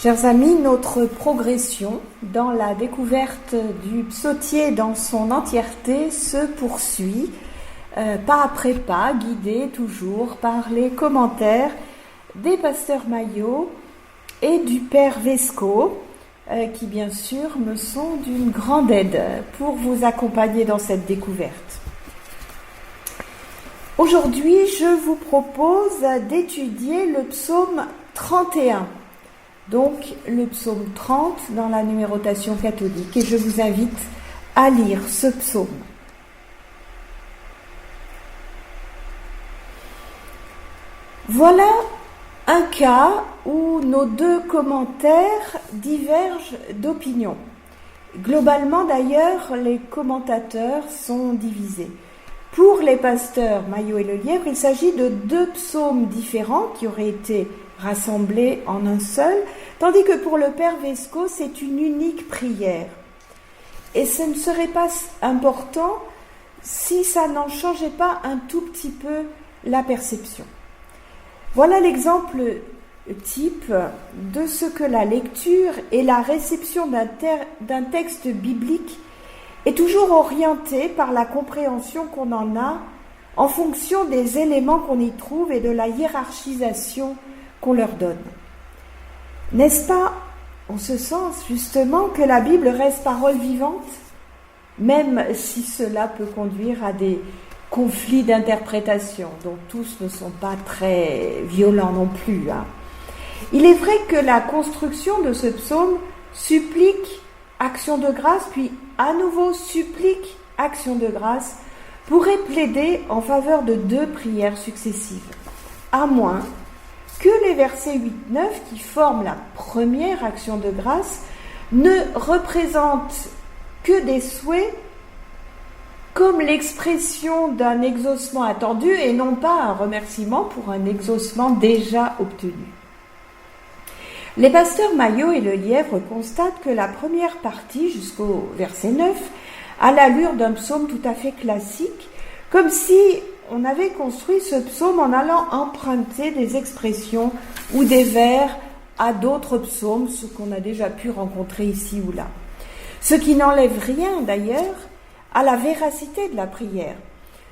Chers amis, notre progression dans la découverte du psautier dans son entièreté se poursuit, pas après pas, guidée toujours par les commentaires des pasteurs Maillot et du père Vesco, qui bien sûr me sont d'une grande aide pour vous accompagner dans cette découverte. Aujourd'hui, je vous propose d'étudier le psaume 31. Donc le psaume 30 dans la numérotation catholique, et je vous invite à lire ce psaume. Voilà un cas où nos deux commentaires divergent d'opinion. Globalement d'ailleurs, les commentateurs sont divisés. Pour les pasteurs Maillot et Lelièvre, il s'agit de deux psaumes différents qui auraient été rassemblés en un seul, tandis que pour le père Vesco, c'est une unique prière. Et ce ne serait pas important si ça n'en changeait pas un tout petit peu la perception. Voilà l'exemple type de ce que la lecture et la réception d'un texte biblique est toujours orientée par la compréhension qu'on en a en fonction des éléments qu'on y trouve et de la hiérarchisation qu'on leur donne. N'est-ce pas en ce sens justement que la Bible reste parole vivante, même si cela peut conduire à des conflits d'interprétation, dont tous ne sont pas très violents non plus. Il est vrai que la construction de ce psaume supplique action de grâce, puis à nouveau supplique action de grâce, pourrait plaider en faveur de deux prières successives, à moins que les versets 8-9, qui forment la première action de grâce, ne représentent que des souhaits comme l'expression d'un exaucement attendu et non pas un remerciement pour un exaucement déjà obtenu. Les pasteurs Maillot et Lelièvre constatent que la première partie, jusqu'au verset 9, a l'allure d'un psaume tout à fait classique, comme si on avait construit ce psaume en allant emprunter des expressions ou des vers à d'autres psaumes, ce qu'on a déjà pu rencontrer ici ou là. Ce qui n'enlève rien d'ailleurs à la véracité de la prière.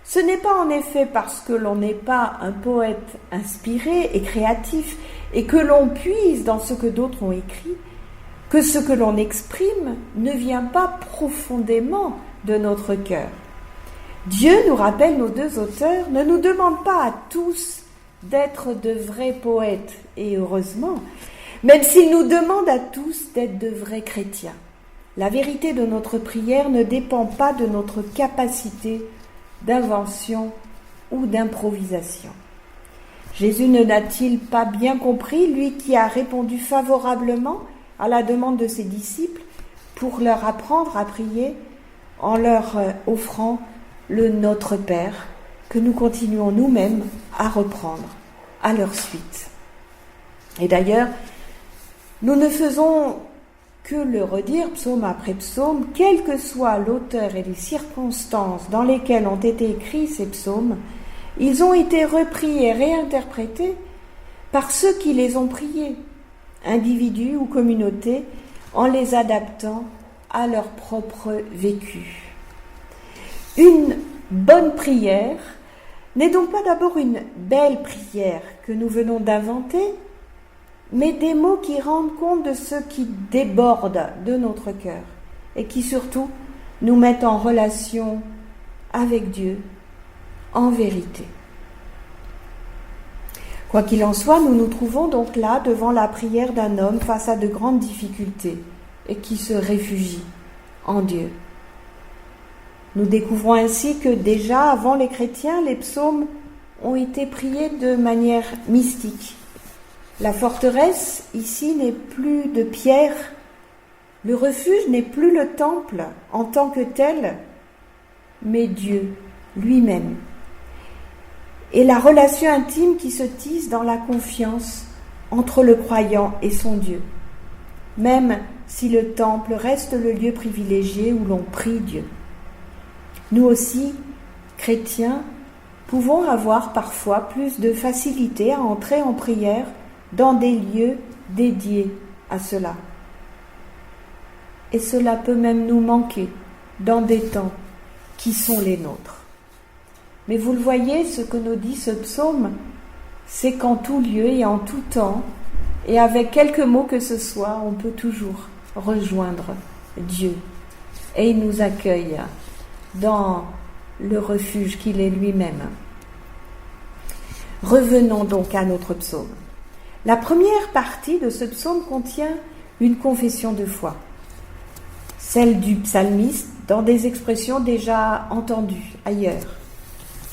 Ce n'est pas en effet parce que l'on n'est pas un poète inspiré et créatif et que l'on puise dans ce que d'autres ont écrit, que ce que l'on exprime ne vient pas profondément de notre cœur. Dieu, nous rappellent nos deux auteurs, ne nous demande pas à tous d'être de vrais poètes, et heureusement, même s'il nous demande à tous d'être de vrais chrétiens. La vérité de notre prière ne dépend pas de notre capacité d'invention ou d'improvisation. Jésus ne l'a-t-il pas bien compris, lui qui a répondu favorablement à la demande de ses disciples pour leur apprendre à prier en leur offrant le Notre Père que nous continuons nous-mêmes à reprendre à leur suite. Et d'ailleurs, nous ne faisons que le redire psaume après psaume, quel que soit l'auteur et les circonstances dans lesquelles ont été écrits ces psaumes, ils ont été repris et réinterprétés par ceux qui les ont priés, individus ou communautés, en les adaptant à leur propre vécu. Une bonne prière n'est donc pas d'abord une belle prière que nous venons d'inventer, mais des mots qui rendent compte de ce qui déborde de notre cœur et qui surtout nous mettent en relation avec Dieu en vérité. Quoi qu'il en soit, nous nous trouvons donc là devant la prière d'un homme face à de grandes difficultés et qui se réfugie en Dieu. Nous découvrons ainsi que déjà avant les chrétiens, les psaumes ont été priés de manière mystique. La forteresse ici n'est plus de pierre, le refuge n'est plus le temple en tant que tel, mais Dieu lui-même. Et la relation intime qui se tisse dans la confiance entre le croyant et son Dieu, même si le temple reste le lieu privilégié où l'on prie Dieu. Nous aussi, chrétiens, pouvons avoir parfois plus de facilité à entrer en prière dans des lieux dédiés à cela. Et cela peut même nous manquer dans des temps qui sont les nôtres. Mais vous le voyez, ce que nous dit ce psaume, c'est qu'en tout lieu et en tout temps, et avec quelques mots que ce soit, on peut toujours rejoindre Dieu. Et il nous accueille dans le refuge qu'il est lui-même. Revenons donc à notre psaume. La première partie de ce psaume contient une confession de foi, celle du psalmiste dans des expressions déjà entendues ailleurs.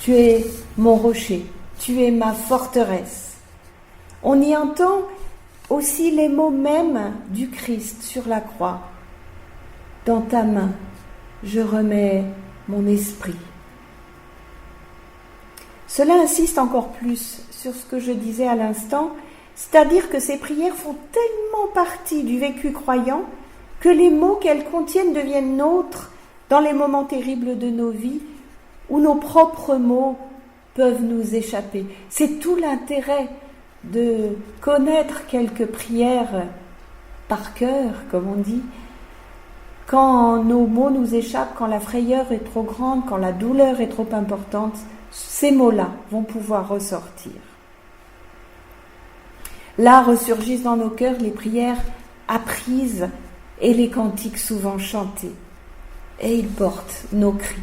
Tu es mon rocher, tu es ma forteresse. On y entend aussi les mots mêmes du Christ sur la croix. Dans ta main, je remets mon esprit. Cela insiste encore plus sur ce que je disais à l'instant, c'est-à-dire que ces prières font tellement partie du vécu croyant que les mots qu'elles contiennent deviennent nôtres dans les moments terribles de nos vies où nos propres mots peuvent nous échapper. C'est tout l'intérêt de connaître quelques prières par cœur, comme on dit. Quand nos mots nous échappent, quand la frayeur est trop grande, quand la douleur est trop importante, ces mots-là vont pouvoir ressortir. Là ressurgissent dans nos cœurs les prières apprises et les cantiques souvent chantés. Et ils portent nos cris.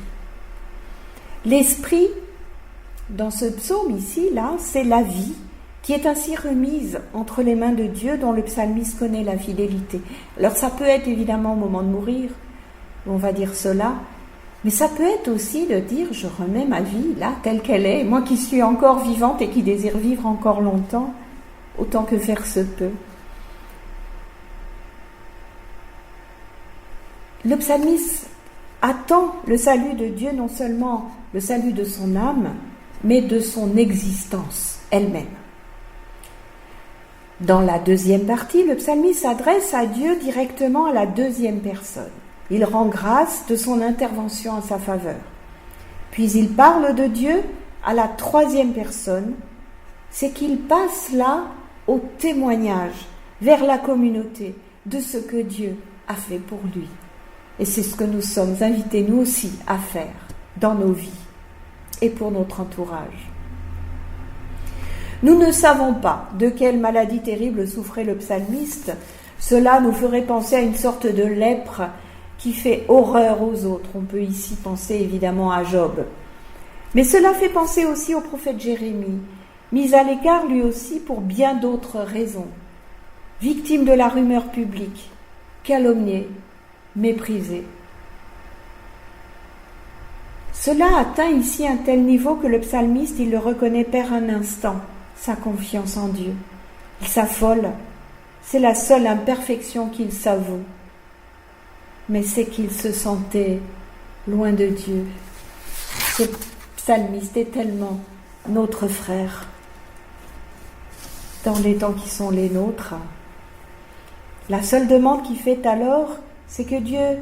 L'esprit, dans ce psaume ici, là, c'est la vie qui est ainsi remise entre les mains de Dieu dont le psalmiste connaît la fidélité. Alors ça peut être évidemment au moment de mourir, on va dire cela, mais ça peut être aussi de dire je remets ma vie là telle qu'elle est, moi qui suis encore vivante et qui désire vivre encore longtemps, autant que faire se peut. Le psalmiste attend le salut de Dieu, non seulement le salut de son âme, mais de son existence elle-même. Dans la deuxième partie, le psalmiste s'adresse à Dieu directement à la deuxième personne. Il rend grâce de son intervention en sa faveur. Puis il parle de Dieu à la troisième personne, c'est qu'il passe là au témoignage, vers la communauté, de ce que Dieu a fait pour lui. Et c'est ce que nous sommes invités nous aussi à faire dans nos vies et pour notre entourage. Nous ne savons pas de quelle maladie terrible souffrait le psalmiste. Cela nous ferait penser à une sorte de lèpre qui fait horreur aux autres. On peut ici penser évidemment à Job. Mais cela fait penser aussi au prophète Jérémie, mis à l'écart lui aussi pour bien d'autres raisons. Victime de la rumeur publique, calomnié, méprisé. Cela atteint ici un tel niveau que le psalmiste, il le reconnaît perd un instant sa confiance en Dieu. Il s'affole, c'est la seule imperfection qu'il s'avoue. Mais c'est qu'il se sentait loin de Dieu. Ce psalmiste est tellement notre frère dans les temps qui sont les nôtres. La seule demande qu'il fait alors, c'est que Dieu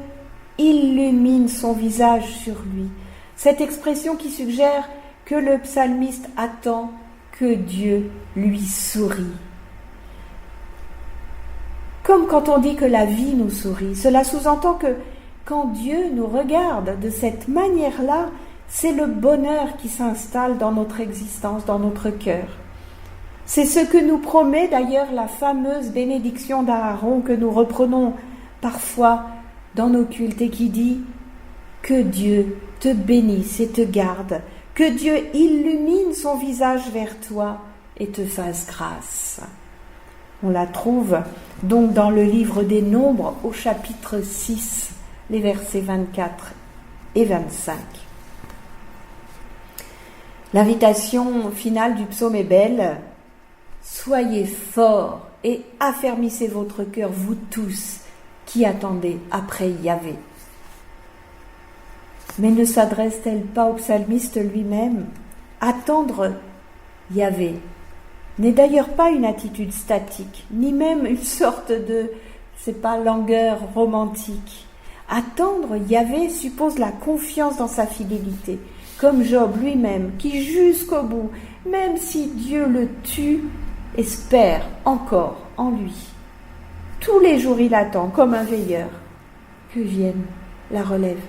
illumine son visage sur lui. Cette expression qui suggère que le psalmiste attend que Dieu lui sourit. Comme quand on dit que la vie nous sourit, cela sous-entend que quand Dieu nous regarde de cette manière-là, c'est le bonheur qui s'installe dans notre existence, dans notre cœur. C'est ce que nous promet d'ailleurs la fameuse bénédiction d'Aaron que nous reprenons parfois dans nos cultes et qui dit « Que Dieu te bénisse et te garde, que Dieu illumine son visage vers toi et te fasse grâce. » On la trouve donc dans le livre des Nombres au chapitre 6, les versets 24 et 25. L'invitation finale du psaume est belle. « Soyez forts et affermissez votre cœur, vous tous qui attendez après Yahvé. » Mais ne s'adresse-t-elle pas au psalmiste lui-même ? Attendre Yahvé n'est d'ailleurs pas une attitude statique, ni même une sorte de, langueur romantique. Attendre Yahvé suppose la confiance dans sa fidélité, comme Job lui-même, qui jusqu'au bout, même si Dieu le tue, espère encore en lui. Tous les jours, il attend, comme un veilleur, que vienne la relève.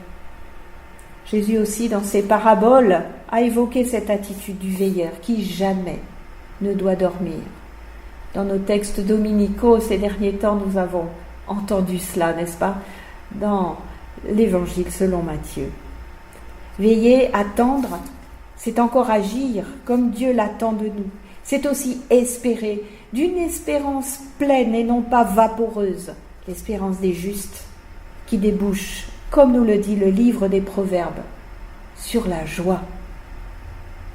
Jésus aussi, dans ses paraboles, a évoqué cette attitude du veilleur qui jamais ne doit dormir. Dans nos textes dominicaux, ces derniers temps, nous avons entendu cela, n'est-ce pas, dans l'Évangile selon Matthieu. Veiller, attendre, c'est encore agir comme Dieu l'attend de nous. C'est aussi espérer, d'une espérance pleine et non pas vaporeuse, l'espérance des justes, qui débouche, comme nous le dit le livre des Proverbes, sur la joie.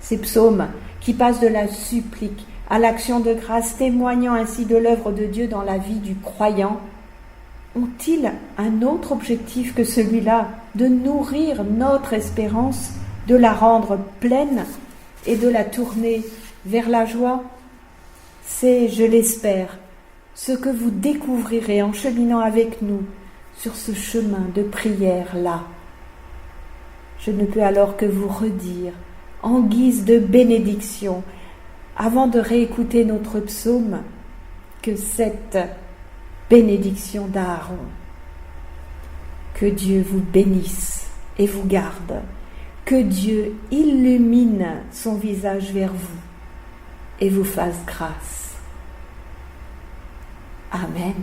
Ces psaumes qui passent de la supplique à l'action de grâce, témoignant ainsi de l'œuvre de Dieu dans la vie du croyant, ont-ils un autre objectif que celui-là, de nourrir notre espérance, de la rendre pleine et de la tourner vers la joie? C'est, je l'espère, ce que vous découvrirez en cheminant avec nous sur ce chemin de prière-là. Je ne peux alors que vous redire, en guise de bénédiction, avant de réécouter notre psaume, que cette bénédiction d'Aaron, que Dieu vous bénisse et vous garde, que Dieu illumine son visage vers vous et vous fasse grâce. Amen.